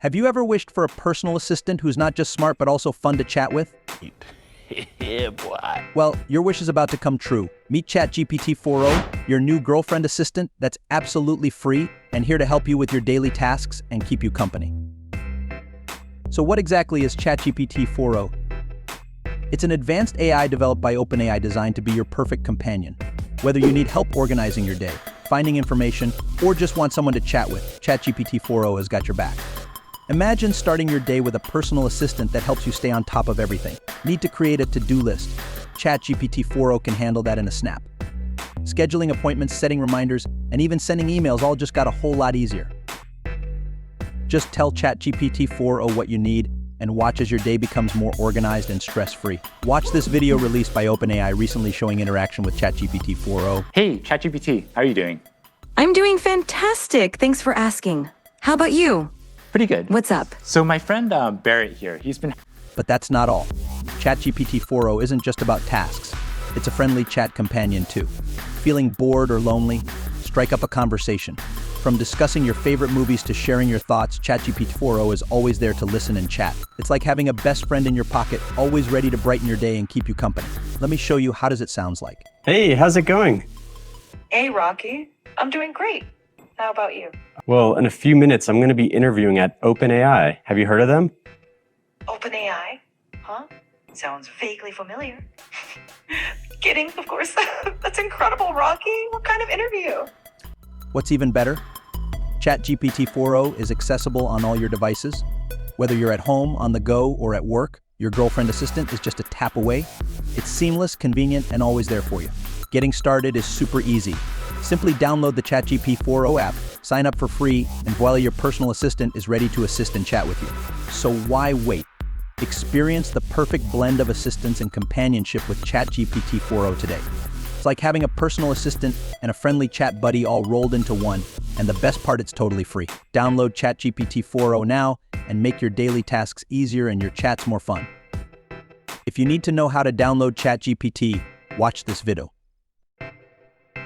Have you ever wished for a personal assistant who's not just smart but also fun to chat with? Yeah, boy. Well, your wish is about to come true. Meet ChatGPT 4o, your new girlfriend assistant that's absolutely free and here to help you with your daily tasks and keep you company. So what exactly is ChatGPT 4o? It's an advanced AI developed by OpenAI designed to be your perfect companion. Whether you need help organizing your day, finding information, or just want someone to chat with, ChatGPT 4o has got your back. Imagine starting your day with a personal assistant that helps you stay on top of everything. Need to create a to-do list? ChatGPT 4o can handle that in a snap. Scheduling appointments, setting reminders, and even sending emails all just got a whole lot easier. Just tell ChatGPT 4o what you need and watch as your day becomes more organized and stress-free. Watch this video released by OpenAI recently showing interaction with ChatGPT 4o. Hey, ChatGPT, how are you doing? I'm doing fantastic. Thanks for asking. How about you? Pretty good. What's up? So my friend Barrett here, he's been... But that's not all. ChatGPT 4o isn't just about tasks. It's a friendly chat companion too. Feeling bored or lonely? Strike up a conversation. From discussing your favorite movies to sharing your thoughts, ChatGPT 4o is always there to listen and chat. It's like having a best friend in your pocket, always ready to brighten your day and keep you company. Let me show you how does it sounds like. Hey, how's it going? Hey, Rocky. I'm doing great. How about you? Well, in a few minutes, I'm going to be interviewing at OpenAI. Have you heard of them? OpenAI? Huh? Sounds vaguely familiar. Kidding, of course. That's incredible, Rocky. What kind of interview? What's even better? ChatGPT 4o is accessible on all your devices. Whether you're at home, on the go, or at work, your girlfriend assistant is just a tap away. It's seamless, convenient, and always there for you. Getting started is super easy. Simply download the ChatGPT 4o app, sign up for free, and voila, your personal assistant is ready to assist and chat with you. So why wait? Experience the perfect blend of assistance and companionship with ChatGPT 4o today. It's like having a personal assistant and a friendly chat buddy all rolled into one, and the best part, it's totally free. Download ChatGPT 4o now and make your daily tasks easier and your chats more fun. If you need to know how to download ChatGPT, watch this video.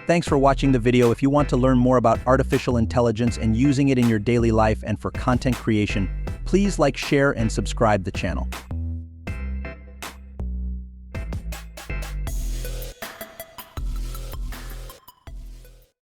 Thanks for watching the video. If you want to learn more about artificial intelligence and using it in your daily life and for content creation, please like, share, and subscribe the channel.